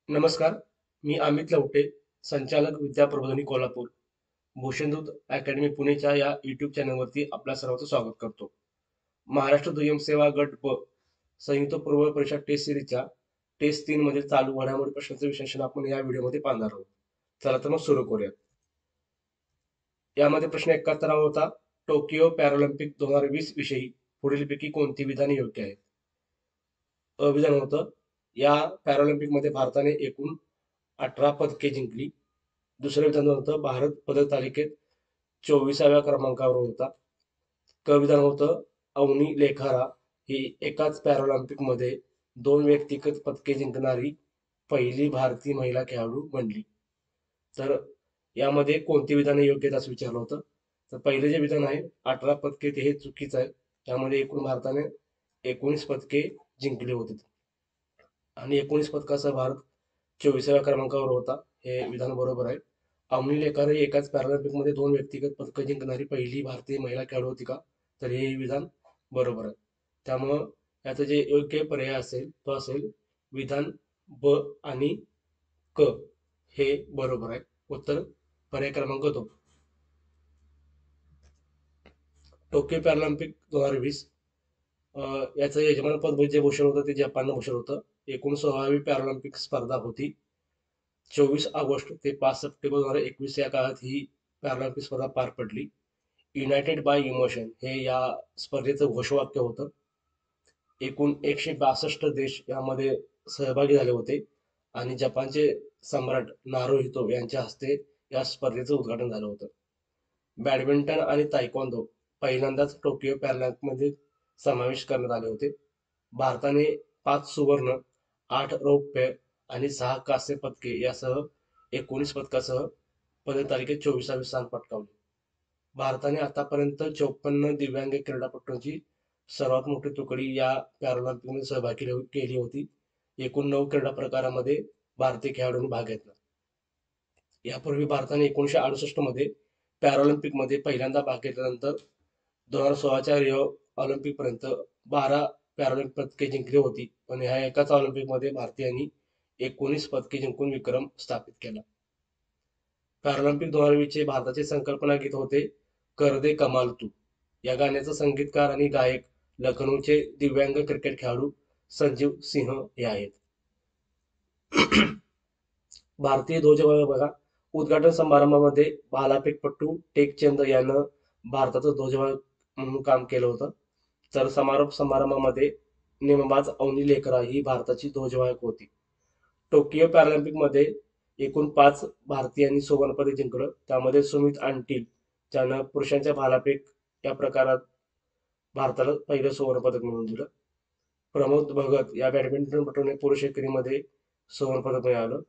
नमस्कार. मी अमित लवटे, संचालक विद्या प्रबोधिनी कोल्हापूर, भूषणदूत अकॅडमी पुणेच्या या यूट्यूब चॅनलवरती आपल्या सर्वांचं स्वागत करतो. महाराष्ट्र दुय्यम सेवा गट ब संयुक्त पूर्व परीक्षा टेस्ट सिरीजच्या टेस्ट 3 मध्ये चालू घडामोडी प्रश्नांचं विश्लेषण आपण या व्हिडिओमध्ये पाहणार आहोत. चला तर मग सुरू करूया. यामध्ये प्रश्न 71 होता. टोकियो पॅरालिम्पिक 2020 विषयी पुढीलपैकी कोणती विधाने योग्य आहेत? विधान होतं, या पॅरालिम्पिकमध्ये भारताने एकूण 18 पदके जिंकली. दुसरं विधान होतं, भारत पदक तालिकेत 24व्या क्रमांकावर होता. क विधान होतं, अवनी लेखारा ही एकाच पॅरालिम्पिकमध्ये 2 व्यक्तिगत पदके जिंकणारी पहिली भारतीय महिला खेळाडू बनली. तर यामध्ये कोणती विधाने योग्य आहेत असं विचारलं होतं. तर पहिले जे विधान आहे 18 पदके ते हे चुकीचं आहे. त्यामध्ये एकूण भारताने 19 पदके जिंकली होती आणि 19 पदकासह भारत 24व्या क्रमांकावर होता. हे विधान बरोबर आहे. अवनी लेखारे ही एकाच पॅरालिम्पिकमध्ये 2 व्यक्तिगत पदकं जिंकणारी पहिली भारतीय महिला खेळाडू होती का? तर हे विधान बरोबर आहे. त्यामुळं याचं जे योग्य पर्याय असेल तो असेल विधान ब आणि क हे बरोबर आहे. उत्तर पर्याय क्रमांक 2. टोकियो पॅरालिम्पिक 2020 याचं यजमानपद जे भूषण होतं ते जपाननं भूषण होतं. एकूण 16वी पॅरालिम्पिक स्पर्धा होती. 24 ऑगस्ट ते 5 सप्टेंबर 2021 या काळात ही पॅरालिम्पिक स्पर्धा पार पडली. युनायटेड बाय इमोशन हे या स्पर्धेचं घोषवाक्य होतं. एकूण 162 देश यामध्ये सहभागी झाले होते आणि जपानचे सम्राट नारुहितो यांच्या हस्ते या स्पर्धेचं उद्घाटन झालं होतं. बॅडमिंटन आणि तायक्वांदो पहिल्यांदाच टोकियो पॅरालिम्पिकमध्ये समावेश करण्यात आले होते. भारताने 5 सुवर्ण, 8 रौप्य आणि 6 कांस्य पदके यासह 19 पदकासह पदक तालिकेत 24वे स्थान पटकावले. भारताने आतापर्यंत 54 दिव्यांग क्रीडापटूंची सर्वात मोठी तुकडी या पॅरालिम्पिकमध्ये सहभागी केली होती. एकूण 9 क्रीडा प्रकारामध्ये भारतीय खेळाडूंनी भाग घेतला. यापूर्वी भारताने 1968 मध्ये पॅरालिम्पिकमध्ये पहिल्यांदा भाग घेतल्यानंतर 2016च्या रिओ ऑलिम्पिकपर्यंत 12 पॅरालिम्पिक पदके जिंकली होती. पण ह्या एकाच ऑलिम्पिकमध्ये भारतीयांनी 19 पदके जिंकून विक्रम स्थापित केला. पॅरालिम्पिक 2020चे भारताचे संकल्पना गीत होते कर दे कमाल तू. या गाण्याचा संगीतकार आणि गायक लखनौचे दिव्यांग क्रिकेट खेळाडू संजीव सिंह हे आहेत. भारतीय ध्वजवाहक बघा, उद्घाटन समारंभामध्ये भालाफेकपटू टेकचंद यानं भारताचं ध्वजवाहक म्हणून काम केलं होतं. तर समारोप समारंभामध्ये नेमबाज अवनी लेकरा ही भारताची ध्वजवाहक होती. टोकियो पॅरालिम्पिकमध्ये एकूण 5 भारतीयांनी सुवर्णपदक जिंकलं. त्यामध्ये सुमित अंटिल ज्यानं पुरुषांच्या भालाफेक या प्रकारात भारताला पहिलं सुवर्णपदक मिळवून दिलं. प्रमोद भगत या बॅडमिंटनपटूने पुरुष एकेरीमध्ये सुवर्णपदक मिळवलं.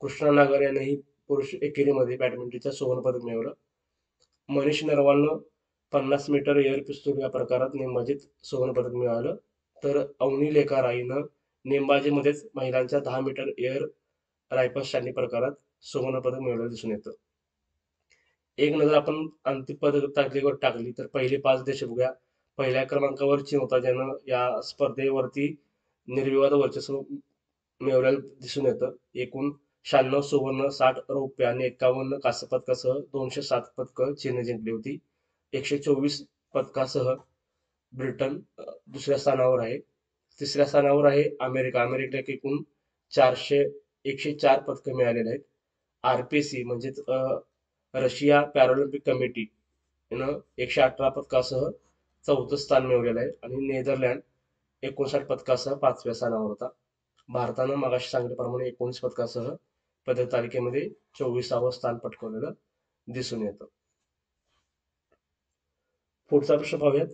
कृष्णा नागर यानेही पुरुष एकेरीमध्ये बॅडमिंटनचं सुवर्णपदक मिळवलं. मनीष नरवालनं 50 मीटर एअर पिस्तूल या प्रकारात नेमबाजीत सुवर्णपदक मिळवलं. तर अवनी लेखारा हिनं नेमबाजीमध्येच महिलांच्या 10 मीटर एअर रायफल स्टँडिंग प्रकारात सुवर्णपदक मिळवलं दिसून येतं. एक नजर आपण अंतिम पदक ताकदीवर टाकली तर पहिले 5 देश बघूया. पहिल्या क्रमांकावर चीन होता, ज्यानं या स्पर्धेवरती निर्विवाद वर्चस्व मिळवलेलं दिसून येतं. एकूण 96 सुवर्ण, 60 रौप्य आणि 51 कांस्य पदकासह 207 पदकं चीनने जिंकली होती. 124 पदकासह ब्रिटन दुसऱ्या स्थानावर आहे. तिसऱ्या स्थानावर आहे अमेरिका. अमेरिकेला एकूण 104 पदकं मिळालेली आहेत. आरपीसी म्हणजेच रशिया पॅरालिम्पिक कमिटी यानं 118 पदकासह 4थं स्थान मिळवलेलं आहे आणि नेदरलँड 59 पदकासह 5व्या स्थानावर होता. भारतानं मगाशी सांगितल्याप्रमाणे 19 पदकासह पदक तालिकेमध्ये 24वं स्थान पटकावलेलं दिसून येतं. पुढचा प्रश्न पाहूयात.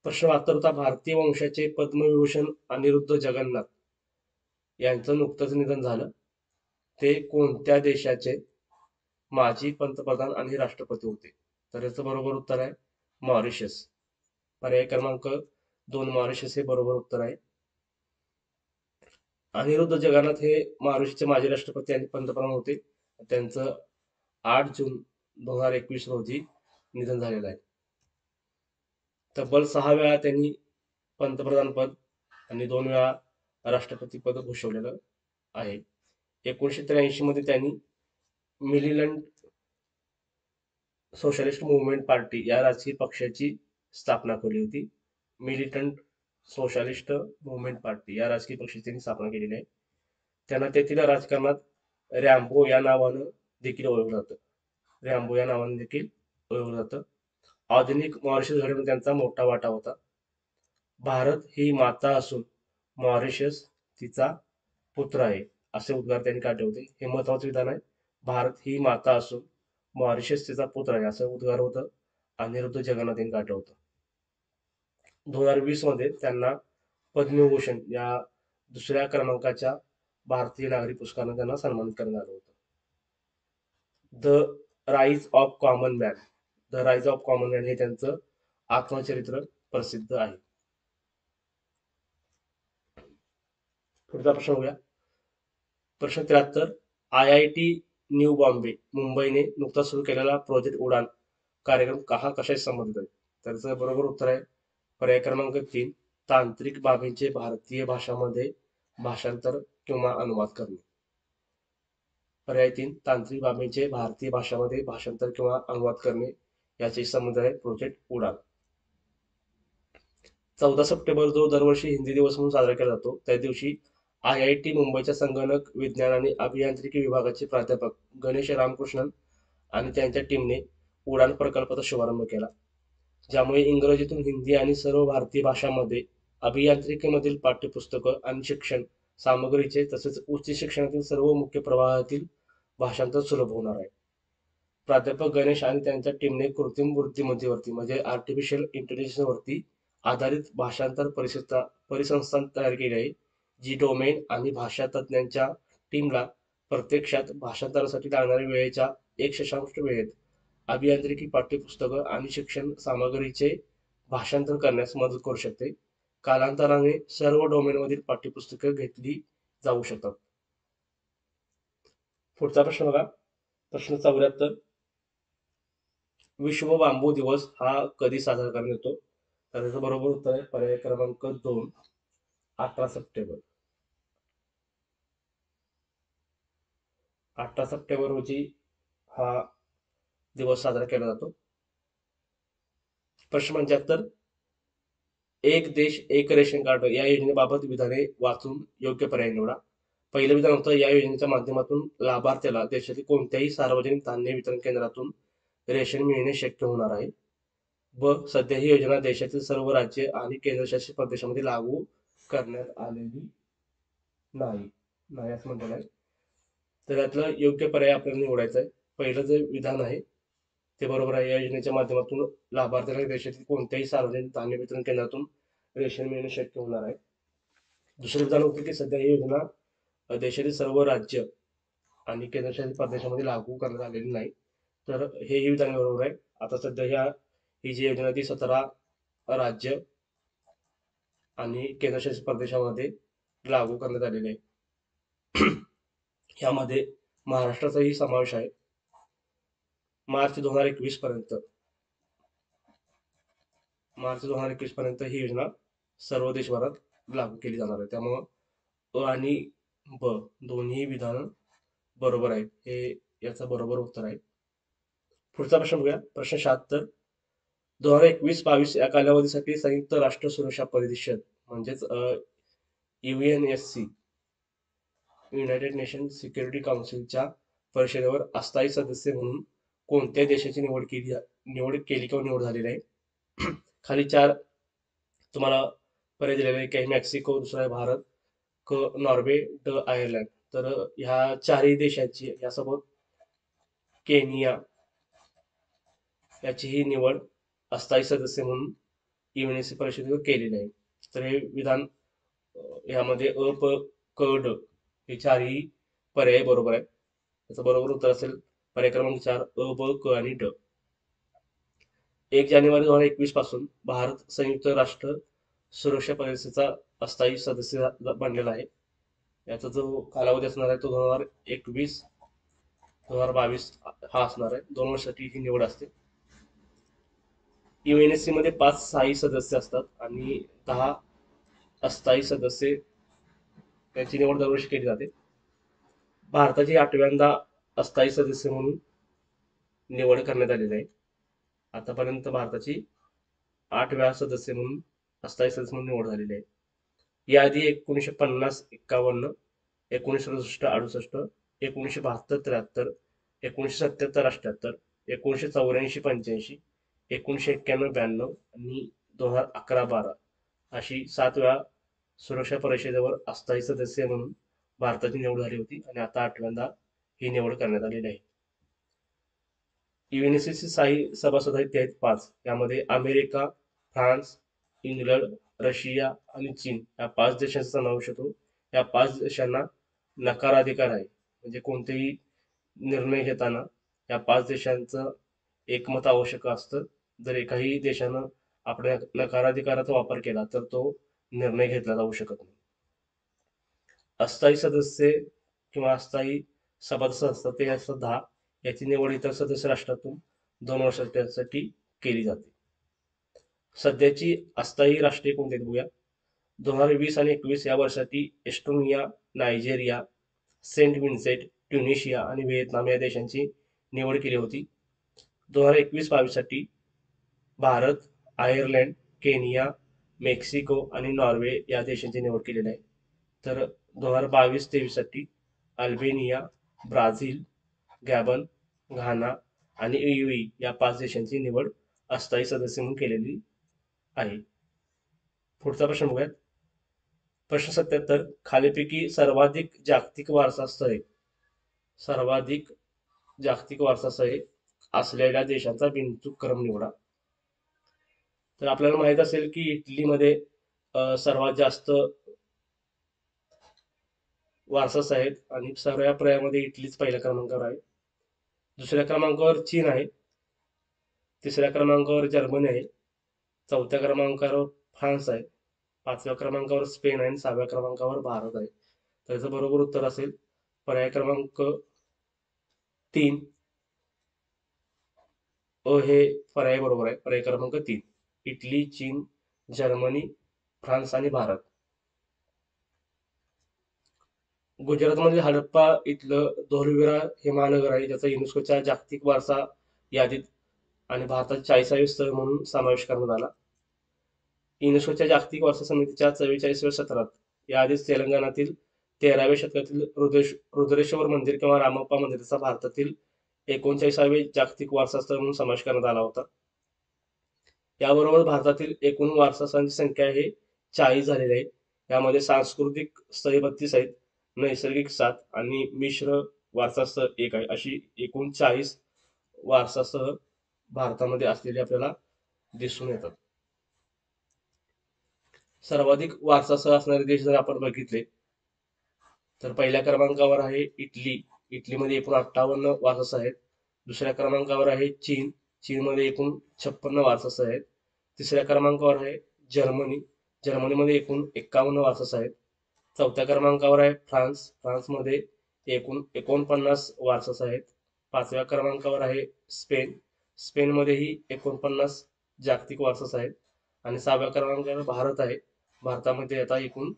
प्रश्न 72 होता. भारतीय वंशाचे पद्मविभूषण अनिरुद्ध जगन्नाथ यांचं नुकतंच निधन झालं. ते कोणत्या देशाचे माजी पंतप्रधान आणि राष्ट्रपती होते? तर याचं बरोबर उत्तर आहे मॉरिशस. पर्याय क्रमांक 2 मॉरिशस हे बरोबर उत्तर आहे. अनिरुद्ध जगन्नाथ हे मॉरिशसचे माजी राष्ट्रपती आणि पंतप्रधान होते. त्यांचं 8 जून 2021 रोजी निधन झालेलं आहे. तब्बल 6 वेळा त्यांनी पंतप्रधान पद आणि 2 वेळा राष्ट्रपती पद भूषवलेलं आहे. 1983 मध्ये त्यांनी मिलिटंट सोशलिस्ट मुव्हमेंट पार्टी या राजकीय पक्षाची स्थापना केली होती. मिलिटंट सोशलिस्ट मुव्हमेंट पार्टी या राजकीय पक्षाची त्यांनी स्थापना केलेली आहे. त्यांना तेथील राजकारणात रॅम्बो या नावानं देखील ओळखलं जातं. रॅम्बो या नावाने देखील ओळखलं जातं. आधुनिक मॉरिशस घडवण्यात त्यांचा मोठा वाटा होता. भारत ही माता असून मॉरिशस तिचा पुत्र आहे, असे उद्गार त्यांनी काढले होते. हे महत्वाचे विधान आहे. भारत ही माता असून मॉरिशस तिचा पुत्र आहे, असं उद्गार होतं. अनिरुद्ध जगन्नाथ यांनी काढलं होतं. 2020 मध्ये त्यांना पद्मभूषण या दुसऱ्या क्रमांकाच्या भारतीय नागरी पुरस्काराने त्यांना सन्मानित करण्यात आलं होतं. The rise of common man, the rise of common man हे त्यांचं आत्मचरित्र प्रसिद्ध आहे. पुढचा प्रश्न बघूया. प्रश्न 73. IIT न्यू बॉम्बे मुंबईने नुकताच सुरू केलेला प्रोजेक्ट उडान कार्यक्रम कशाशी संबंधित आहे? तर याचं बरोबर उत्तर आहे पर्याय क्रमांक 3, तांत्रिक बाबींचे भारतीय भाषांमध्ये भाषांतर किंवा अनुवाद करणे. पर्याय 3, तांत्रिक बाबींचे भारतीय भाषांमध्ये भाषांतर किंवा अनुवाद करणे याचे संबंध आहे प्रोजेक्ट उडान. 14 सप्टेंबर जो दरवर्षी हिंदी दिवस म्हणून साजरा केला जातो, त्या दिवशी IIT मुंबईच्या संगणक विज्ञान आणि अभियांत्रिकी विभागाचे प्राध्यापक गणेश रामकृष्णन आणि त्यांच्या टीमने उडान प्रकल्पाचा शुभारंभ केला, ज्यामुळे इंग्रजीतून हिंदी आणि सर्व भारतीय भाषांमध्ये अभियांत्रिकीमधील पाठ्यपुस्तकं आणि शिक्षण सामग्रीचे तसेच उच्च शिक्षणातील सर्व मुख्य प्रवाहातील भाषांतर सुलभ होणार आहे. प्राध्यापक गणेश आणि त्यांच्या टीमने कृत्रिम बुद्धिमत्तेवरती म्हणजे आर्टिफिशियल इंटेलिजन्सवरती आधारित भाषांतर परिसंस्था तयार केली आहे, जी डोमेन आणि भाषा तज्ज्ञांच्या टीमला प्रत्यक्षात भाषांतरासाठी लागणाऱ्या वेळेच्या 1/6 वेळेत अभियांत्रिकी पाठ्यपुस्तकं आणि शिक्षण सामग्रीचे भाषांतर करण्यास मदत करू शकते. कालांतराने सर्व डोमेनमधील पाठ्यपुस्तकं घेतली जाऊ शकतात. पुढचा प्रश्न बघा. प्रश्न 74. विश्व बांबू दिवस हा कधी साजरा करण्यात येतो? तर त्याचं बरोबर उत्तर आहे पर्याय क्रमांक 2, 18 सप्टेंबर. 18 सप्टेंबर रोजी हा दिवस साजरा केला जातो. प्रश्न 75. एक देश एक रेशन कार्ड या योजनेबाबत विधाने वाचून योग्य पर्याय निवडा. पहिलं विधान होतं, या योजनेच्या माध्यमातून लाभार्थ्याला देशातील कोणत्याही सार्वजनिक धान्य वितरण केंद्रातून रेशन मिळणे शक्य होणार आहे. ब, सध्या ही योजना देशातील सर्व राज्य आणि केंद्रशासित प्रदेशामध्ये लागू करण्यात आलेली नाही असं म्हटलेलं आहे. तर यातलं योग्य पर्याय आपल्याला निवडायचा आहे. पहिलं जे विधान आहे ते बरोबर आहे. या योजनेच्या माध्यमातून लाभार्थ्याला देशातील कोणत्याही सार्वजनिक धान्य वितरण केंद्रातून रेशन मिळणे शक्य होणार आहे. दुसरं विधान होतं की सध्या ही योजना देशातील सर्व राज्य आणि केंद्रशासित प्रदेशामध्ये लागू करण्यात आलेली नाही. तर हेही विधान बरोबर आहे. आता सध्या ही जी योजना ती 17 राज्य आणि केंद्रशासित प्रदेशामध्ये लागू करण्यात आलेली आहे. यामध्ये महाराष्ट्राचाही समावेश आहे. मार्च 2021 पर्यंत ही योजना सर्व देशभरात लागू केली जाणार आहे. त्यामुळं अ आणि ब दोन्ही विधान बरोबर आहेत. हे याचं बरोबर उत्तर आहे. पुढचा प्रश्न बघूया. प्रश्न 76. 2021-22 या कालावधीसाठी संयुक्त राष्ट्र सुरक्षा परिषद म्हणजेच UNSC युनायटेड नेशन सिक्युरिटी काउन्सिलच्या परिषदेवर अस्थायी सदस्य म्हणून कोणत्या देशाची निवड केली किंवा निवड झालेली आहे? खाली 4 तुम्हाला पर्याय दिलेले आहे. काही मेक्सिको, दुसरा आहे भारत, क नॉर्वे, ड आयर्लंड. तर ह्या चारही देशांची यासोबत केनिया याचीही निवड अस्थायी सदस्य म्हणून UNSC परिषदेवर केलेली आहे. तर हे विधान यामध्ये अ, प, क, ड हे चारही पर्याय बरोबर आहे. त्याचं बरोबर उत्तर असेल पर्याय क्रमांक 4, अ, ब, क आणि ड. 1 जानेवारी 2021 पासून भारत संयुक्त राष्ट्र सुरक्षा परिषदेचा अस्थायी सदस्य बनलेला आहे. याचा जो कालावधी असणार आहे तो 2021-2022 हा असणार आहे. 2 वर्षासाठी ही निवड असते. UNSC मध्ये 5 स्थायी सदस्य असतात आणि 10 अस्थायी सदस्य यांची निवड दरवर्षी केली जाते. भारताची 8व्यांदा अस्थायी सदस्य म्हणून निवड करण्यात आलेली आहे. आतापर्यंत भारताची 8व्या सदस्य म्हणून अस्थायी सदस्य म्हणून निवड झालेली आहे. याआधी 1950, 51, 1967, 68, 1972, 73, 1977, 78, 1984, 85, 1991, 92 आणि 2011, 12 अशी 7 वेळा सुरक्षा परिषदेवर अस्थायी सदस्य म्हणून भारताची निवड झाली होती आणि आता 8व्यांदा ही निवड करण्यात आलेली आहे. युएनएससीचे स्थायी सभासद आहेत ते आहेत 5. यामध्ये अमेरिका, फ्रान्स, इंग्लंड, रशिया आणि चीन या 5 देशांचा समावेश होतो. या 5 देशांना नकाराधिकार आहे. म्हणजे कोणतेही निर्णय घेताना या 5 देशांचं एकमत आवश्यक असतं. जर एकाही देशानं आपल्या नकाराधिकाराचा वापर केला तर तो निर्णय घेतला जाऊ शकत नाही. अस्थायी सदस्य किंवा अस्थायी सभासद असतात ते असतात 10. याची निवड इतर सदस्य राष्ट्रातून 2 वर्षासाठी केली जाते. सध्याची अस्थायी राष्ट्रीय कोणते बघूया. 2020 आणि 21 या वर्षासाठी Estonia, Nigeria, Saint Vincent, Tunisia आणि व्हिएतनाम या देशांची निवड केली होती. 2021-22 साठी भारत, आयर्लंड, केनिया, मेक्सिको आणि नॉर्वे या देशांची निवड केलेली आहे. तर 2022-23 साठी अल्बेनिया, ब्राझील, गॅबन, घाना आणि यूएई या 5 देशांची निवड अस्थायी सदस्य म्हणून केलेली आहे. पुढचा प्रश्न बघूयात. प्रश्न 77. खालीपैकी सर्वाधिक जागतिक वारसा असलेल्या देशांचा बिनचूक क्रम निवडा. तर आपल्याला माहित असेल की इटलीमध्ये सर्वात जास्त वारसा आहेत आणि सर्व पर्यायामध्ये इटलीच पहिल्या क्रमांकावर आहे. दुसऱ्या क्रमांकावर चीन आहे. तिसऱ्या क्रमांकावर जर्मनी आहे. चौथ्या क्रमांकावर फ्रान्स आहे. 5व्या क्रमांकावर स्पेन आहे आणि 6व्या क्रमांकावर भारत आहे. त्याचं बरोबर उत्तर असेल पर्याय क्रमांक 3. हे पर्याय बरोबर आहे. पर्याय क्रमांक 3. इटली, चीन, जर्मनी, फ्रान्स आणि भारत. गुजरातमध्ये हडप्पा इथलं धोलविरा हे महानगर आहे ज्याचा युनेस्कोच्या जागतिक वारसा यादीत आणि भारतात 40वे स्थळ म्हणून समावेश करण्यात आला. युनेस्कोच्या जागतिक वारसा समितीच्या 44व्या सत्रात याआधीच तेलंगणातील 13व्या शतकातील रुद्रेश्वर मंदिर किंवा रामप्पा मंदिराचा भारतातील 39वे जागतिक वारसा स्थळ म्हणून समावेश करण्यात आला होता. याबरोबर भारतातील एकूण वारसास्थळांची संख्या हे 40 झालेली आहे. यामध्ये सांस्कृतिक स्थळे 32 आहेत, नैसर्गिक 7 आणि मिश्र वारसास्थळ 1 आहे. अशी एकूण 40 वारसास्थळ भारतामध्ये असलेले आपल्याला दिसून येतात. सर्वाधिक वारसास्थळ असणारे देश जर आपण बघितले तर पहिल्या क्रमांकावर आहे इटली. इटलीमध्ये एकूण 58 वारसास्थळ आहेत. दुसऱ्या क्रमांकावर आहे चीन. चीनमध्ये एकूण 56 वारसास्थळ आहेत. तिसऱ्या क्रमांकावर आहे जर्मनी. जर्मनीमध्ये एकूण 51 वारसास्थळ आहेत. चौथ्या क्रमांकावर आहे फ्रान्स. फ्रान्समध्ये एकूण 49 वारसास्थळ आहेत. 5व्या क्रमांकावर आहे स्पेन. स्पेनमध्येही 49 जागतिक वारसास्थळ आहेत आणि 6व्या क्रमांकावर भारत आहे. भारतामध्ये आता एकूण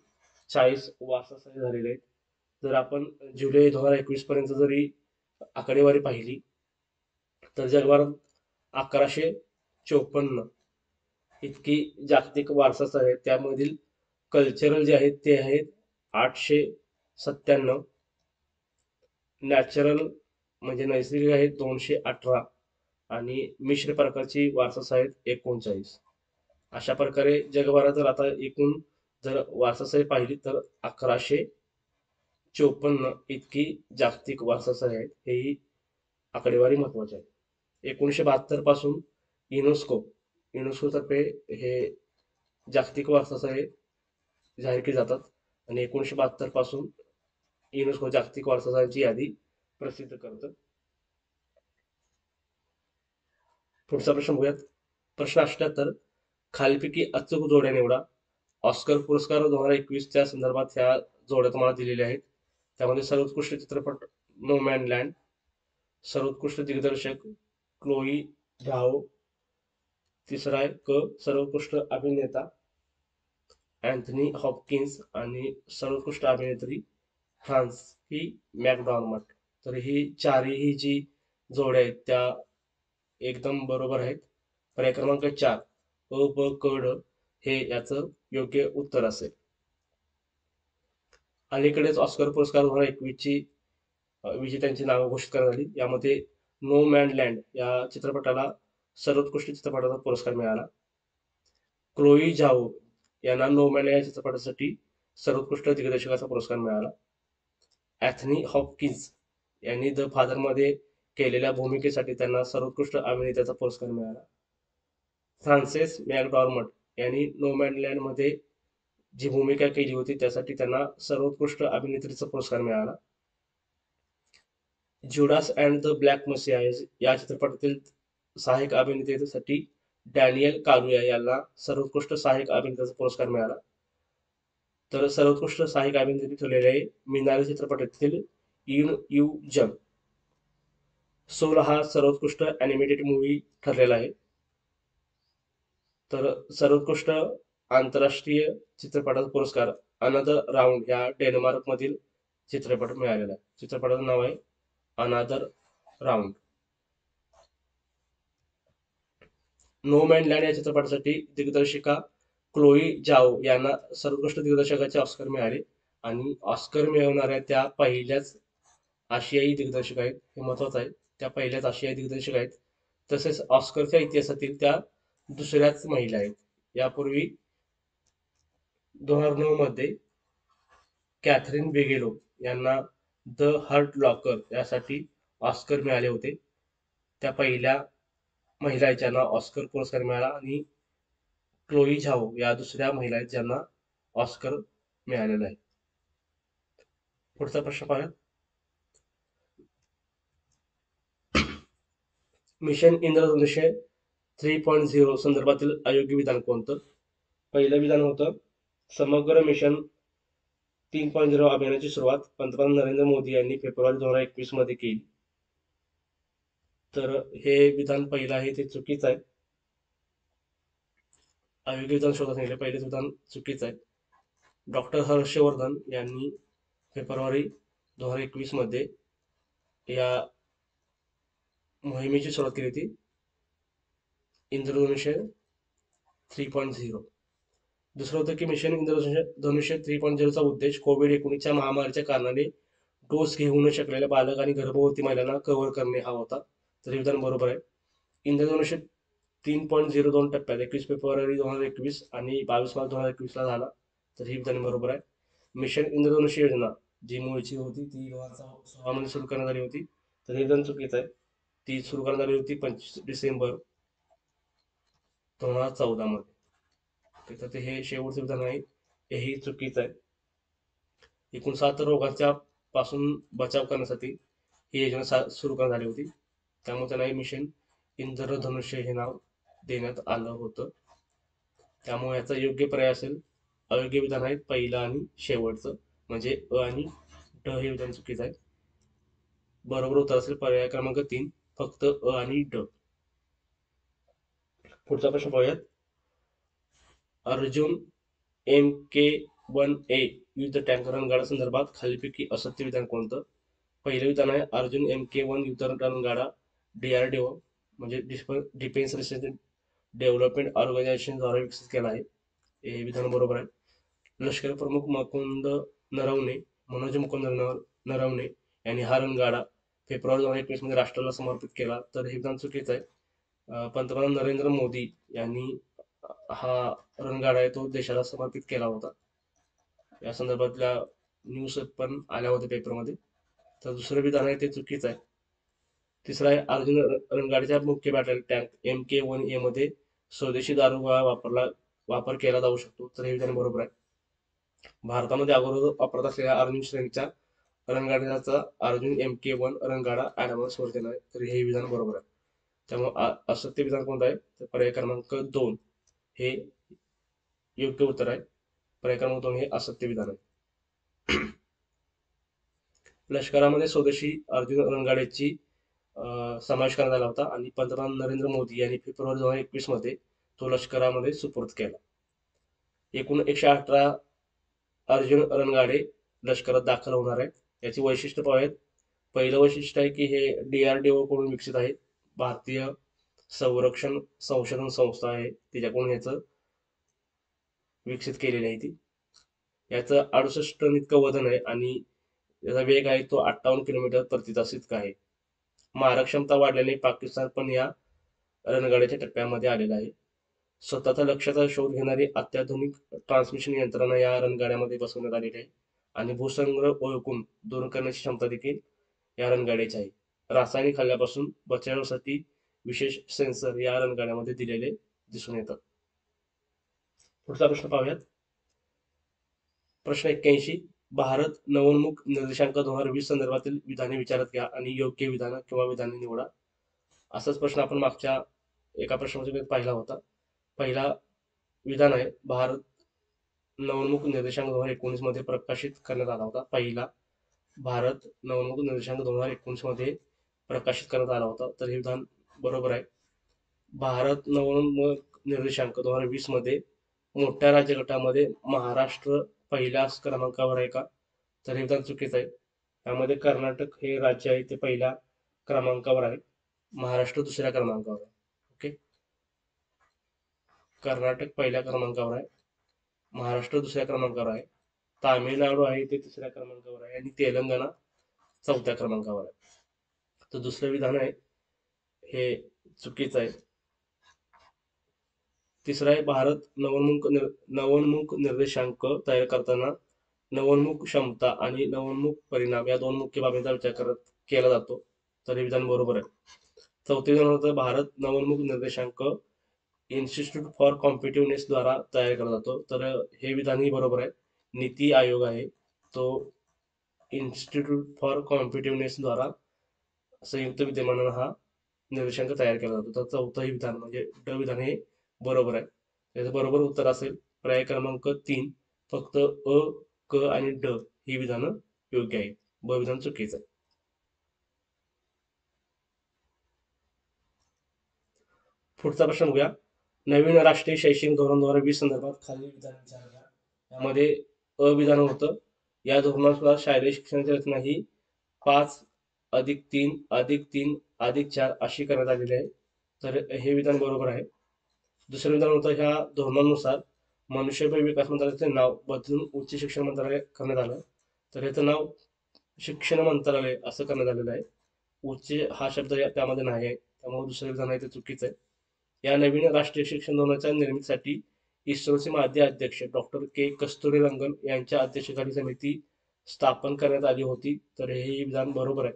40 वारसास्थळे झालेले आहेत. जर आपण जुलै 2021 पर्यंत जरी आकडेवारी पाहिली तर जगभरात 1154 इतकी जागतिक वारसास्थळे आहेत. त्यामधील कल्चरल जे आहेत ते आहेत 897, नॅचरल म्हणजे नैसर्गिक आहेत 218 आणि मिश्र प्रकारची वारसास्थळे आहेत 39. अशा प्रकारे जगभरात जर आता एकूण जर वारसास्थळे पाहिली तर 1154 इतकी जागतिक वारसास्थळे आहेत. ही आकडेवारी महत्वाची आहे. 1972 पासून युनेस्कोतर्फे हे जागतिक वारसास्थळे जाहीर केली जातात आणि 1972 पासून युनेस्को जागतिक वारसास्थळांची यादी प्रसिद्ध करतं. पुढचा प्रश्न बघूयात. प्रश्न 78. खालीलपैकी अचूक जोड्या निवडा. ऑस्कर पुरस्कार 2021 संदर्भात ह्या जोड्या तुम्हाला दिलेल्या आहेत. त्यामध्ये सर्वोत्कृष्ट चित्रपट नोमॅनलँड, सर्वोत्कृष्ट दिग्दर्शक क्लोई झाओ, तिसरा आहे सर्वोत्कृष्ट अभिनेता अँथनी हॉपकिन्स आणि सर्वोत्कृष्ट अभिनेत्री फ्रान्स ही मॅकडॉर्मट. तर ही चारही जी जोड्या आहेत त्या एकदम बरोबर आहेत. पर्याय क्रमांक 4 अ, ब, क, ड हे याचं योग्य उत्तर असेल. अलीकडेच ऑस्कर पुरस्कार 2021 ची विजेत्यांची नावं घोषित करण्यात आली. यामध्ये नो मॅन लँड या चित्रपटाला सर्वोत्कृष्ट चित्रपटाचा पुरस्कार मिळाला. क्लोई झाओ यांना नो मॅन या चित्रपटासाठी सर्वोत्कृष्ट दिग्दर्शकाचा पुरस्कार मिळाला. अँथनी हॉपकिन्स यांनी द फादरमध्ये केलेल्या भूमिकेसाठी त्यांना सर्वोत्कृष्ट अभिनेत्याचा पुरस्कार मिळाला. फ्रान्सेस मॅकडॉर्मट यांनी नोमॅडलँडमध्ये जी भूमिका केली होती त्यासाठी त्यांना सर्वोत्कृष्ट अभिनेत्रीचा पुरस्कार मिळाला. जुडास अँड द ब्लॅक मसिया या चित्रपटातील सहाय्यक अभिनेत्यासाठी डॅनियल कालुया यांना सर्वोत्कृष्ट सहाय्यक अभिनेत्याचा पुरस्कार मिळाला. तर सर्वोत्कृष्ट सहाय्यक अभिनेत्री ठरलेले आहे मिनारी चित्रपटातील इन यू जंग. सोल हा सर्वोत्कृष्ट अॅनिमेटेड मूव्ही ठरलेला आहे. तर सर्वोत्कृष्ट आंतरराष्ट्रीय चित्रपटाचा पुरस्कार अनदर राऊंड या डेन्मार्कमधील चित्रपट मिळालेला आहे. चित्रपटाचं नाव आहे अनादर राऊंड. नो मॅन लँड या चित्रपटासाठी दिग्दर्शिका क्लोई जाओ यांना सर्वोत्कृष्ट दिग्दर्शकाचे ऑस्कर मिळाले आणि ऑस्कर मिळवणाऱ्या त्या पहिल्याच आशियाई दिग्दर्शक आहेत. हे महत्वाचं आहे. त्या पहिल्याच आशियाई दिग्दर्शक आहेत. तसेच ऑस्करच्या इतिहासातील त्या दुसऱ्याच महिला आहेत. यापूर्वी 2009 मध्ये कॅथरीन बिगेलो यांना द हर्ट लॉकर यासाठी ऑस्कर मिळाले होते. त्या पहिल्या महिला आहेत ज्यांना ऑस्कर पुरस्कार मिळाला आणि क्लोई झाओ या दुसऱ्या महिला आहेत ज्यांना ऑस्कर मिळालेला आहे. पुढचा प्रश्न पाहूया. मिशन इंद्रधनुष्य 3.0 संदर्भातील अयोग्य विधान कोणतं? पहिलं विधान होतं समग्र मिशन 3.0 अभियानाची सुरुवात पंतप्रधान नरेंद्र मोदी यांनी फेब्रुवारी 2021 मध्ये केली. तर हे विधान पहिलं आहे ते चुकीचं आहे. अयोग्य विधान शोधा सांगितले. पहिलेच विधान चुकीचं आहे. डॉक्टर हर्षवर्धन यांनी फेब्रुवारी 2021 मध्ये या मोहिमेची सुरुवात केली होती इंद्रधनुष्य 3.0. दुसरं होतं की मिशन इंद्रधनुष्य 3.0 चा उद्देश कोविड-19 महामारीच्या कारणाने डोस घेऊ न शकलेल्या बालक आणि गर्भवती महिलांना कव्हर करणे हा होता. तर हे विधान बरोबर आहे. इंद्रधनुष्य 3.0 2 टप्प्यात 21 फेब्रुवारी 2021 आणि 22 मार्च 2021 ला झाला. तर ही विधान बरोबर आहे. मिशन इंद्रधनुष्य योजना जी मूळची होती ती 2016 मध्ये सुरू करण्यात आली होती. तर हे विधान चुकीचं आहे. ती सुरू करण्यात आली होती 25 डिसेंबर 2014 मध्ये. तर ते हे शेवटचं विधान आहे. हेही चुकीचं आहे. एकूण 7 रोगांच्या पासून बचाव करण्यासाठी ही योजना सुरू करण्यात आली होती. त्यामुळे त्यांना मिशन इंद्रधनुष्य हे नाव देण्यात आलं होतं. त्यामुळे याचा योग्य पर्याय असेल अयोग्य विधान आहेत पहिलं आणि शेवटचं म्हणजे अ आणि ड हे विधान चुकीचं आहे. बरोबर उत्तर असेल पर्याय क्रमांक 3 फक्त अ आणि ड. पुढचा प्रश्न पाहूयात. अर्जुन MK1A युद्ध टँक रणगाडा संदर्भात खालीलपैकी असत्य विधान कोणतं? पहिलं विधान आहे अर्जुन MK1 युद्ध रणगाडा DRDO म्हणजे डिफेन्स रिसर्च डेव्हलपमेंट ऑर्गनायझेशन द्वारे विकसित केला आहे. हे विधान बरोबर आहे. लष्कर प्रमुख मनोज मुकुंद नरवणे यांनी हा रणगाडा फेब्रुवारी 2021 मध्ये राष्ट्राला समर्पित केला. तर हे विधान चुकीचं आहे. पंतप्रधान नरेंद्र मोदी यांनी हा रणगाडा आहे तो देशाला समर्पित केला होता. या संदर्भातल्या न्यूज पण आल्या होत्या पेपरमध्ये. तर दुसरं विधान आहे ते चुकीचं आहे. तिसरं आहे अर्जुन रणगाड्याच्या मुख्य बॅटल टँक MK1A मध्ये स्वदेशी दारुगोळा वापर केला जाऊ शकतो. तर हे विधान बरोबर आहे. भारतामध्ये अगोदर वापरत असलेल्या अर्जुन श्रेणीच्या रणगाड्याचा अर्जुन MK1 रणगाडा ऍडव्हान्स व्हर्जन आहे. तर हे विधान बरोबर आहे. त्यामुळे असत्य विधान कोणतं आहे तर पर्याय क्रमांक 2 हे योग्य उत्तर आहे. पर्याय क्रमांक 2 हे असत्य विधान आहे. लष्करामध्ये स्वदेशी अर्जुन रणगाड्याची समावेश करण्यात आला होता आणि पंतप्रधान नरेंद्र मोदी यांनी फेब्रुवारी 2021 मध्ये तो लष्करामध्ये सुपूर्द केला. एकूण 118 अर्जुन रणगाडे लष्करात दाखल होणार आहे. याची वैशिष्ट्य पाहूयात. पहिलं वैशिष्ट्य आहे की हे DRDO कडून विकसित आहे. भारतीय संरक्षण संशोधन संस्था आहे तिच्याकडून ह्याचं विकसित केलेली आहे ती. याचं 68 टन इतकं वजन आहे आणि याचा वेग आहे तो 58 किलोमीटर प्रति तास इतका आहे. मारक क्षमता वाढल्याने पाकिस्तान पण या रणगाड्याच्या टप्प्यामध्ये आलेला आहे. स्वतःचा लक्ष्याचा शोध घेणारी अत्याधुनिक ट्रान्समिशन यंत्रणा या रणगाड्यामध्ये बसवण्यात आलेली आहे आणि भूसंग्रह ओळखून दूर करण्याची क्षमता देखील या रणगाड्याची आहे. रासायनिक हल्ल्यापासून बचावासाठी विशेष सेन्सर या रणगाड्यामध्ये दिलेले दिसून येतात. पुढचा प्रश्न पाहूयात. प्रश्न 81. भारत नवोन्मुख निर्देशांक 2020 संदर्भातील विधाने विचारात घ्या आणि योग्य विधान किंवा विधाने निवडा. असाच प्रश्न आपण मागच्या एका प्रश्नामध्ये पाहिला होता. पहिला विधान आहे, भारत नवोन्मुख निर्देशांक 2019 मध्ये प्रकाशित करण्यात आला होता. पहिला भारत नवोन्मुख निर्देशांक 2019 मध्ये प्रकाशित करण्यात आला होता. तर हे विधान बरोबर आहे. भारत नवोन्मुख निर्देशांक 2020 मध्ये मोठ्या राज्यगटामध्ये महाराष्ट्र पहिल्या क्रमांकावर आहे का? तर हे विधान चुकीचं आहे. त्यामध्ये कर्नाटक हे राज्य आहे ते पहिल्या क्रमांकावर आहे, महाराष्ट्र दुसऱ्या क्रमांकावर आहे. ओके, कर्नाटक पहिल्या क्रमांकावर आहे, महाराष्ट्र दुसऱ्या क्रमांकावर आहे, तामिळनाडू आहे ते तिसऱ्या क्रमांकावर आहे आणि तेलंगणा चौथ्या क्रमांकावर आहे. तर दुसरं विधान आहे हे चुकीचं आहे. तिसरं आहे, भारत नवोन्मुख निर्देशांक तयार करताना नवोन्मुख क्षमता आणि नवोन्मुख परिणाम या दोन मुख्य बाबींचा विचार केला जातो. तर हे विधान बरोबर आहे. चौथे विधान होतं, भारत नवोन्मुख निर्देशांक इन्स्टिट्यूट फॉर कॉम्पिटिव्हनेस द्वारा तयार केला जातो. तर हे विधानही बरोबर आहे. नीती आयोग आहे तो इन्स्टिट्यूट फॉर कॉम्पिटिव्हनेस द्वारा संयुक्त विद्यमानानं हा निर्देशांक तयार केला जातो. तर चौथंही विधान म्हणजे ड विधान हे बरोबर आहे. त्याचं बरोबर उत्तर असेल पर्याय क्रमांक 3. फक्त अ, क आणि ड ही विधानं योग्य आहेत. ब विधान चुकीचं आहे. पुढचा प्रश्न बघूया. नवीन राष्ट्रीय शैक्षणिक धोरण 2020 संदर्भात खालील विधान विचारले घ्या. यामध्ये अ विधान होतं, या धोरणानुसार शालेय शिक्षणाची रचना ही 5+3+3+4 अशी करण्यात आलेली आहे. तर हे विधान बरोबर आहे. दुसरं विधान होतं, ह्या धोरणानुसार मनुष्यबळ विकास मंत्रालयाचे नाव बदलून उच्च शिक्षण मंत्रालय करण्यात आलं. तर याचं नाव शिक्षण मंत्रालय असं करण्यात आलेलं आहे. उच्च हा शब्द त्यामध्ये नाही आहे, त्यामुळे दुसरं विधान आहे ते चुकीचं आहे. या नवीन राष्ट्रीय शिक्षण धोरणाच्या निर्मितीसाठी इस्रोचे माजी अध्यक्ष डॉक्टर के कस्तुरीरंगन यांच्या अध्यक्षतेखाली समिती स्थापन करण्यात आली होती. तर हे विधान बरोबर आहे.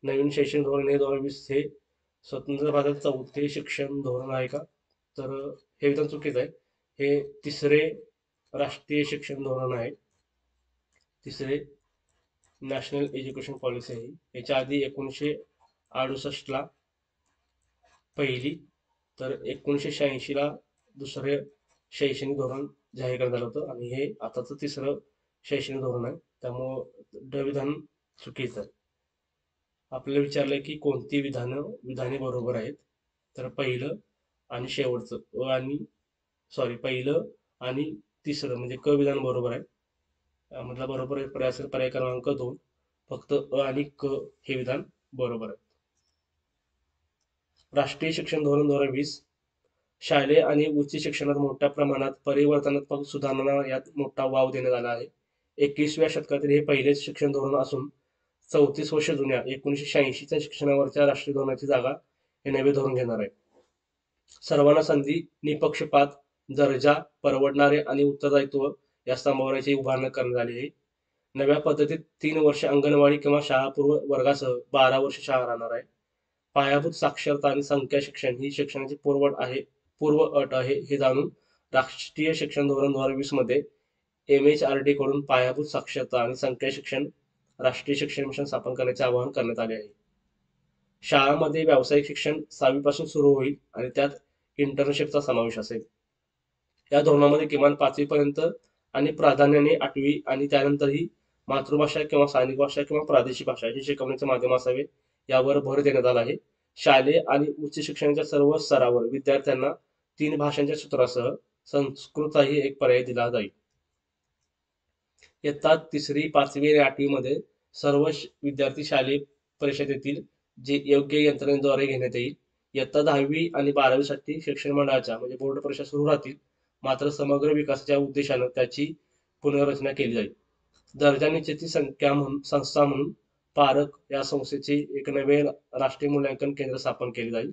नवीन शैक्षणिक धोरण हे 2020 हे स्वतंत्र भारत चौथे शिक्षण धोरण आहे का? तर हे विधान चुकीचं आहे. हे तिसरे राष्ट्रीय शिक्षण धोरण आहे. तिसरे नॅशनल एज्युकेशन पॉलिसी आहे. याच्या आधी 1968 ला पहिली, तर 1986 ला दुसरे शैक्षणिक धोरण जाहीर करण्यात आलं होतं आणि हे आताचं तिसरं शैक्षणिक धोरण आहे. त्यामुळं ड विधान चुकीचं आहे. आपल्याला विचारलंय की कोणती विधाने बरोबर आहेत. तर पहिलं आणि शेवटचं पहिलं आणि तिसरं म्हणजे क विधान बरोबर आहे. त्यामधला बरोबर पर्याय असेल पर्याय क्रमांक 2. फक्त अ आणि क हे विधान बरोबर आहे. राष्ट्रीय शिक्षण धोरण 2020 शालेय आणि उच्च शिक्षणात मोठ्या प्रमाणात परिवर्तनात्मक सुधारणा यात मोठा वाव देण्यात आला आहे. 21व्या शतकातील हे पहिलेच शिक्षण धोरण असून 34 वर्ष जुन्या 1986च्या शिक्षणावरच्या राष्ट्रीय धोरणाची जागा हे नवे धोरण घेणार आहे. सर्वांना संधी, निपक्षपात, दर्जा, परवडणारे आणि उत्तरदायित्व या स्तंभावर उभारणी करण्यात आली आहे. नव्या पद्धतीत 3 वर्ष अंगणवाडी किंवा शाळापूर्व वर्गासह 12 वर्ष शाळा राहणार आहे. पायाभूत साक्षरता आणि संख्या शिक्षण ही शिक्षणाची पूर्व अट आहे हे जाणून राष्ट्रीय शिक्षण धोरण 2020 मध्ये MHRD कडून पायाभूत साक्षरता आणि संख्या शिक्षण राष्ट्रीय शिक्षण मिशन स्थापन करण्याचे आवाहन करण्यात आले आहे. शाळांमध्ये व्यावसायिक शिक्षण 6वी पासून सुरू होईल आणि त्यात इंटर्नशिपचा समावेश असेल. या धोरणामध्ये किमान 5वी पर्यंत आणि प्राधान्याने 8वी आणि त्यानंतरही मातृभाषा किंवा स्थानिक भाषा किंवा प्रादेशिक भाषा हे शिकवण्याचे माध्यम असावे यावर भर देण्यात आला आहे. शालेय आणि उच्च शिक्षणाच्या सर्व स्तरावर विद्यार्थ्यांना 3 भाषांच्या सूत्रासह संस्कृतही एक पर्याय दिला जाईल. इयत्ता तिसरी, पाचवी आणि आठवी मध्ये सर्व विद्यार्थी शालेय परीक्षेतील जे योग्य यंत्रणेद्वारे घेण्यात येईल. इयत्ता 10वी आणि 12वी शिक्षण मंडळाच्या म्हणजे बोर्ड परीक्षा सुरू राहतील. मात्र समग्र विकासाच्या उद्देशानं त्याची पुनर्रचना केली जाईल. दर्जा निश्चिती संस्था म्हणून पारख या संस्थेचे एक नवे राष्ट्रीय मूल्यांकन केंद्र स्थापन केले जाईल.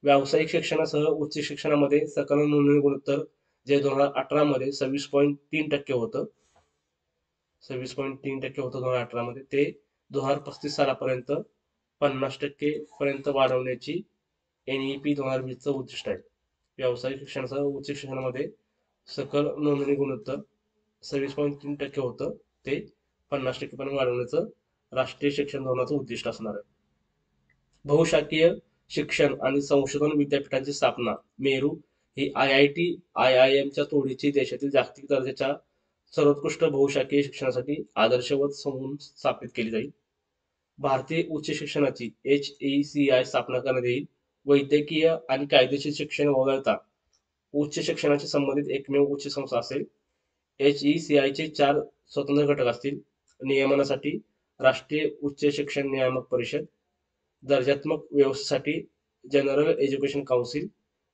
व्यावसायिक शिक्षणासह उच्च शिक्षणामध्ये सकल नोंदणी गुणोत्तर जे 2018 मध्ये 26.3% होतं, 26.3% होतं 2018 मध्ये, ते 2035 सालापर्यंत 50% पर्यंत वाढवण्याची NEP 2020चं उद्दिष्ट आहे. व्यावसायिक शिक्षणासह उच्च शिक्षणामध्ये सकल नोंदणी गुणोत्तर 26.3% होतं, ते 50% पर्यंत वाढवण्याचं राष्ट्रीय शिक्षण धोरणाचं उद्दिष्ट असणार आहे. बहुशाखीय शिक्षण आणि संशोधन विद्यापीठांची स्थापना मेरू ही IIT IIMच्या तोडीची देशातील जागतिक दर्जाच्या सर्वोत्कृष्ट बहुशाखीय शिक्षणासाठी आदर्शवत समूह स्थापित केली जाईल. भारतीय उच्च शिक्षणाची HECI स्थापना करण्यात येईल. वैद्यकीय आणि कायदेशीर शिक्षण वगळता उच्च शिक्षणाशी संबंधित एकमेव उच्च संस्था असेल. HECI चे 4 स्वतंत्र घटक असतील. नियमनासाठी राष्ट्रीय उच्च शिक्षण नियामक परिषद, दर्जात्मक व्यवस्थेसाठी जनरल एज्युकेशन काउन्सिल,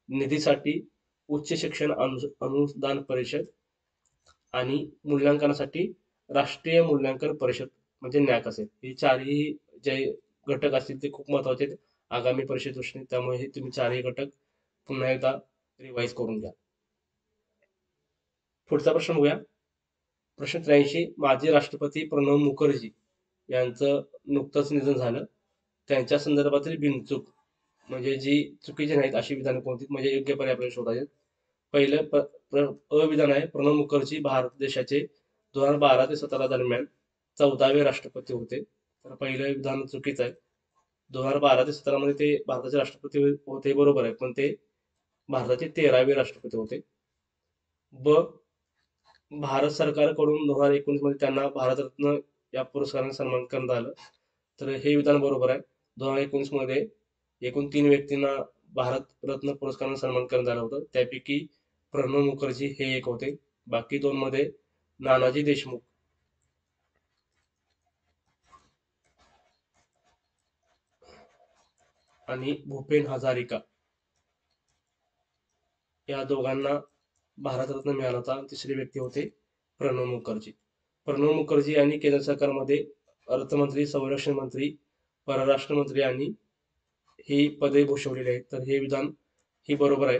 निधीसाठी उच्च शिक्षण अनुदान परिषद आणि मूल्यांकनासाठी राष्ट्रीय मूल्यांकन परिषद म्हणजे नॅक असेल. हे चारही जे घटक असतील ते खूप महत्वाचे आहेत आगामी परीक्षे दृष्टीने. त्यामुळे हे तुम्ही चारही घटक पुन्हा एकदा रिवाइज करून घ्या. पुढचा प्रश्न बघूया. प्रश्न 83. माजी राष्ट्रपती प्रणव मुखर्जी यांचं नुकतंच निधन झालं. त्यांच्या संदर्भातील बिनचूक म्हणजे जी चुकीची नाहीत अशी विधानं कोणती, म्हणजे योग्य पर्याय आपल्याला शोधायचे. पहिलं अविधान आहे, प्रणव मुखर्जी भारत देशाचे 2012 ते 2017 दरम्यान 14वे राष्ट्रपती होते. तर पहिलं विधान चुकीचं आहे. 2012 ते 2017 मध्ये ते भारताचे राष्ट्रपती होते, बरोबर आहे, पण ते भारताचे 13वे राष्ट्रपती होते. ब भारत सरकारकडून 2019 मध्ये त्यांना भारतरत्न या पुरस्काराने सन्मान करण्यात आलं. तर हे विधान बरोबर आहे. 2019 मध्ये एकूण 3 व्यक्तींना भारतरत्न पुरस्काराने सन्मान करण्यात आलं होतं. त्यापैकी प्रणव मुखर्जी हे एक होते. बाकी 2 मध्ये नानाजी देशमुख आणि भूपेन हजारिका या दोघांना भारतरत्न मिळाला होता. तिसरे व्यक्ती होते प्रणव मुखर्जी. प्रणव मुखर्जी यांनी केंद्र सरकारमध्ये अर्थमंत्री, संरक्षण मंत्री, परराष्ट्र मंत्री आणि ही पदे भूषवलेली आहेत. तर हे विधान ही बरोबर आहे.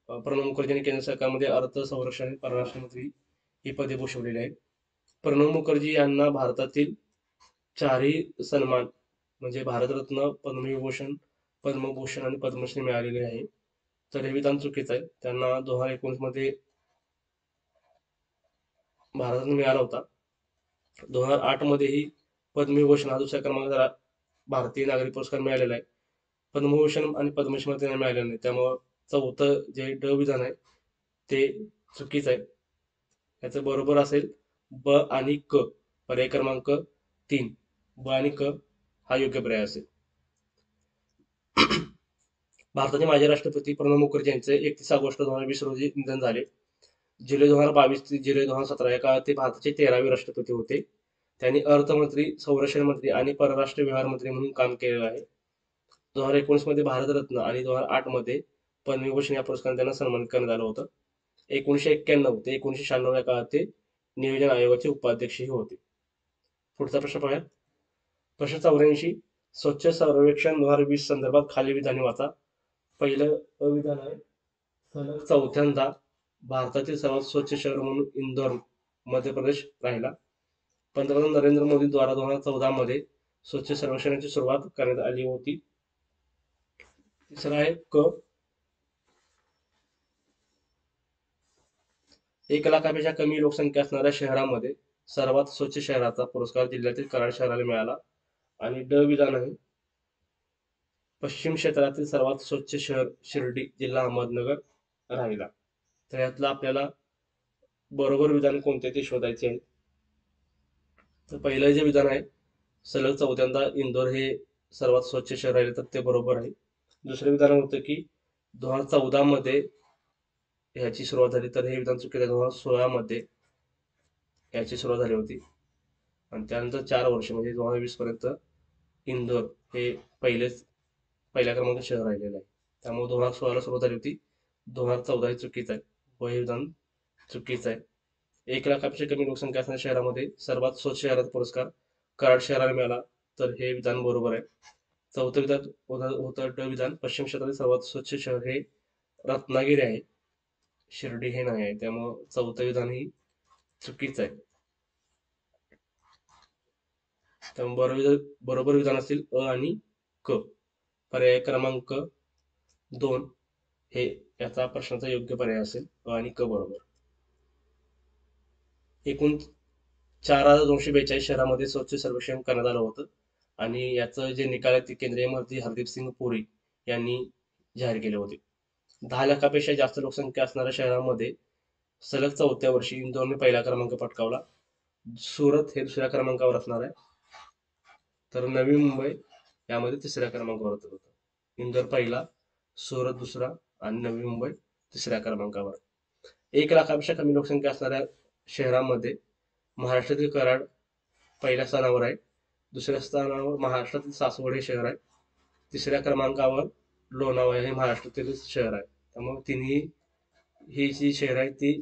प्रणव मुखर्जी यांनी केंद्र सरकारमध्ये अर्थ, संरक्षण आणि परराष्ट्र मंत्री ही पदे भूषवलेली आहेत. प्रणव मुखर्जी यांना भारतातील 4ही सन्मान म्हणजे भारतरत्न, पद्मविभूषण, पद्मभूषण आणि पद्मश्री मिळालेले आहे. तर हे विधान चुकीचं आहे. त्यांना 2019 मध्ये भारतरत्न मिळाला होता. 2008 मध्येही पद्मविभूषण हा दुसऱ्या क्रमांकाचा भारतीय नागरी पुरस्कार मिळालेला आहे. पद्मभूषण आणि पद्मश्री त्यांना मिळालेलं नाही. त्यामुळं चौथं जे ड विधान आहे ते चुकीचं आहे. याचं बरोबर असेल ब आणि क, पर्याय क्रमांक 3. ब आणि क हा योग्य पर्याय असेल. भारताचे माजी राष्ट्रपती प्रणव मुखर्जी यांचे 31 ऑगस्ट 2020 रोजी निधन झाले. जुलै 2022 ते जुलै 2017 या काळात ते भारताचे 13वे राष्ट्रपती होते. त्यांनी अर्थमंत्री, संरक्षण मंत्री आणि परराष्ट्र व्यवहार मंत्री म्हणून काम केलेलं आहे. 2019 मध्ये भारतरत्न आणि 2008 मध्ये पद्मविभूषण या पुरस्काराने त्यांना सन्मानित करण्यात आलं होतं. 1991 ते 1996 या काळात ते नियोजन आयोगाचे उपाध्यक्षही होते. पुढचा प्रश्न पाहूया. प्रश्न 84. स्वच्छ सर्वेक्षण 2020 संदर्भात खालील विधाने वाचा. पहिलं अविधान आहे, सलग चौथ्यांदा भारतातील सर्वात स्वच्छ शहर म्हणून इंदोर मध्य प्रदेश राहिला. पंतप्रधान नरेंद्र मोदी द्वारा 2014 मध्ये स्वच्छ सर्वेक्षणाची सुरुवात करण्यात आली होती. तिसरा आहे क, 1 लाखापेक्षा कमी लोकसंख्या असणाऱ्या शहरामध्ये सर्वात स्वच्छ शहराचा पुरस्कार जिल्ह्यातील कराड शहराला मिळाला. आणि ड विधान आहे, पश्चिम क्षेत्रातील सर्वात स्वच्छ शहर शिर्डी जिल्हा अहमदनगर राहिला. तर यातलं आपल्याला बरोबर विधान कोणते ते शोधायचे आहे. तर पहिलं जे विधान आहे, सलग चौथ्यांदा इंदोर हे सर्वात स्वच्छ शहर राहिले, तर ते बरोबर आहे. दुसरं विधान होतं की 2014 मध्ये ह्याची सुरुवात झाली, तर हे विधान चुकीचं आहे. 2016 मध्ये याची सुरुवात झाली होती. आणि त्यानंतर 4 वर्ष म्हणजे 2020 पर्यंत इंदोर हे पहिल्या क्रमांकाचं शहर राहिलेलं आहे. त्यामुळे 2016ला सुरुवात झाली होती. 2014 हे चुकीचं आहे. व हे विधान चुकीचं आहे. 1 लाखापेक्षा कमी लोकसंख्या असणाऱ्या शहरामध्ये सर्वात स्वच्छ शहराचा पुरस्कार कराड शहराला मिळाला, तर हे विधान बरोबर आहे. चौथं विधान होतं ड विधान, पश्चिम क्षेत्रातील सर्वात स्वच्छ शहर हे रत्नागिरी आहे, शिर्डी हे नाही आहे. त्यामुळं चौथं विधान ही चुकीचं आहे. त्यामुळे बरोबर विधान असतील अ आणि क. पर्याय क्रमांक 2 हे याचा प्रश्नाचा योग्य पर्याय असेल, अ आणि क बरोबर. एकूण 4,242 शहरामध्ये स्वच्छ सर्वेक्षण करण्यात आलं होतं आणि याचं जे निकाल आहे ते केंद्रीय मंत्री हरदीप सिंग पुरी यांनी जाहीर केले होते. 10 लाखापेक्षा जास्त लोकसंख्या असणाऱ्या शहरांमध्ये सलग चौथ्या वर्षी इंदोरने पहिला क्रमांक पटकावला. सुरत हे दुसऱ्या क्रमांकावर असणार आहे, तर नवी मुंबई यामध्ये तिसऱ्या क्रमांकावर होतं. इंदोर पहिला, सुरत दुसरा आणि नवी मुंबई तिसऱ्या क्रमांकावर. 1 लाखापेक्षा कमी लोकसंख्या असणाऱ्या शहरांमध्ये महाराष्ट्रातील कराड पहिल्या स्थानावर आहे. दुसऱ्या स्थानावर महाराष्ट्रातील सासवड हे शहर आहे. तिसऱ्या क्रमांकावर लोणावळा हे महाराष्ट्रातील शहर आहे. त्यामुळे तिन्ही ही जी शहर आहे ती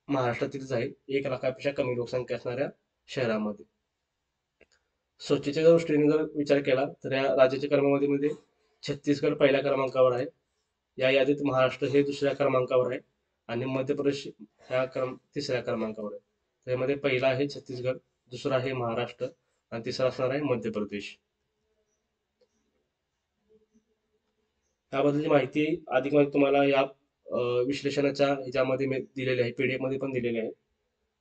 महाराष्ट्रातीलच आहे, 1 लाखापेक्षा कमी लोकसंख्या असणाऱ्या शहरामध्ये. स्वच्छतेच्या दृष्टीने जर विचार केला तर या राज्याच्या क्रमवारीमध्ये छत्तीसगड पहिल्या क्रमांकावर आहे. या यादीत महाराष्ट्र हे दुसऱ्या क्रमांकावर आहे आणि मध्य प्रदेश ह्या तिसऱ्या क्रमांकावर आहे. त्यामध्ये पहिला आहे छत्तीसगड, दुसरा आहे महाराष्ट्र आणि तिसरा असणार आहे मध्य प्रदेश. त्याबद्दलची माहिती अधिक माहिती तुम्हाला या विश्लेषणाच्या ह्याच्यामध्ये दिलेली आहे, पीडीएफ मध्ये पण दिलेली आहे.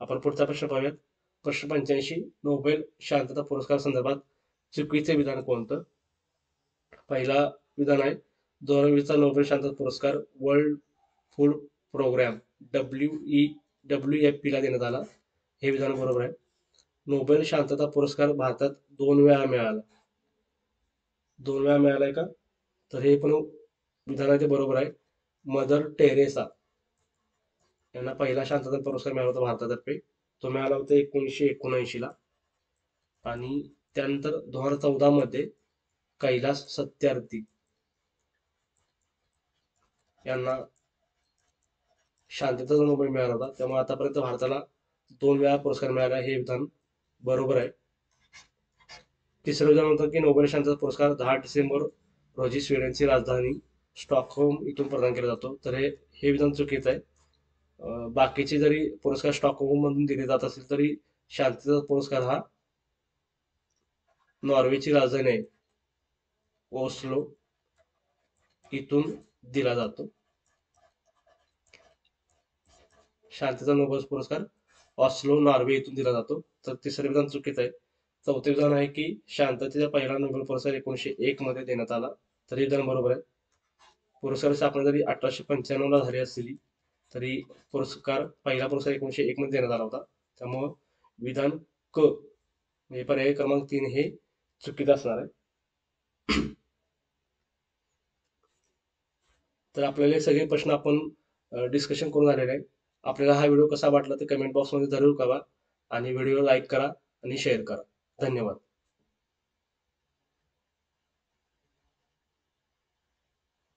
आपण पुढचा प्रश्न पाहूयात. प्रश्न 85, नोबेल शांतता पुरस्कार संदर्भात चुकीचे विधान कोणतं? पहिला विधान आहे 2020चा नोबेल शांतता पुरस्कार वर्ल्ड फूड प्रोग्राम WFP ला देण्यात आला, हे विधान बरोबर आहे. नोबेल शांतता पुरस्कार भारतात 2 वेळा मिळाला. 2 वेळा मिळालाय का? तर हे पण विधान आहे ते बरोबर आहे. मदर टेरेसा यांना पहिला शांतता पुरस्कार मिळाला होता भारतातर्फे. तो मिळाला होता 1979 ला. आणि त्यानंतर 2014 मध्ये कैलास सत्यार्थी यांना शांततेचा नोबेल मिळाला होता. त्यामुळे आतापर्यंत भारताला 2 वेळा पुरस्कार मिळाला, हे विधान बरोबर आहे. तिसरं विधान होतं की नोबेल शांतता पुरस्कार 10 डिसेंबर रोजी स्वीडनची राजधानी स्टॉकहोम इथून प्रदान केला जातो, तर हे विधान चुकीचं आहे. बाकीचे जरी पुरस्कार स्टॉकहोम मधून दिले जात असेल तरी शांततेचा पुरस्कार हा नॉर्वेची राजधानी आहे ओस्लो इथून दिला जातो. शांततेचा नोबेल पुरस्कार ऑस्लो नॉर्वे इथून दिला जातो, तर तिसरे विधान चुकीचं आहे. चौथे विधान आहे की शांततेचा पहिला नोबेल पुरस्कार 1901 मध्ये देण्यात आला, तर हे विधान बरोबर आहे. पुरस्कार स्थापना जरी 1895 ला झाली असली तरी पहिला पुरस्कार 1901 मध्ये देण्यात आला होता. त्यामुळं विधान क म्हणजे पर्याय क्रमांक 3 हे चुकीचं असणार आहे. तर आपल्याला सगळे प्रश्न आपण डिस्कशन करून झालेले आहे. आपल्याला हा व्हिडिओ कसा वाटला ते कमेंट बॉक्समध्ये जरूर कळवा आणि व्हिडिओ लाईक करा आणि शेअर करा. धन्यवाद.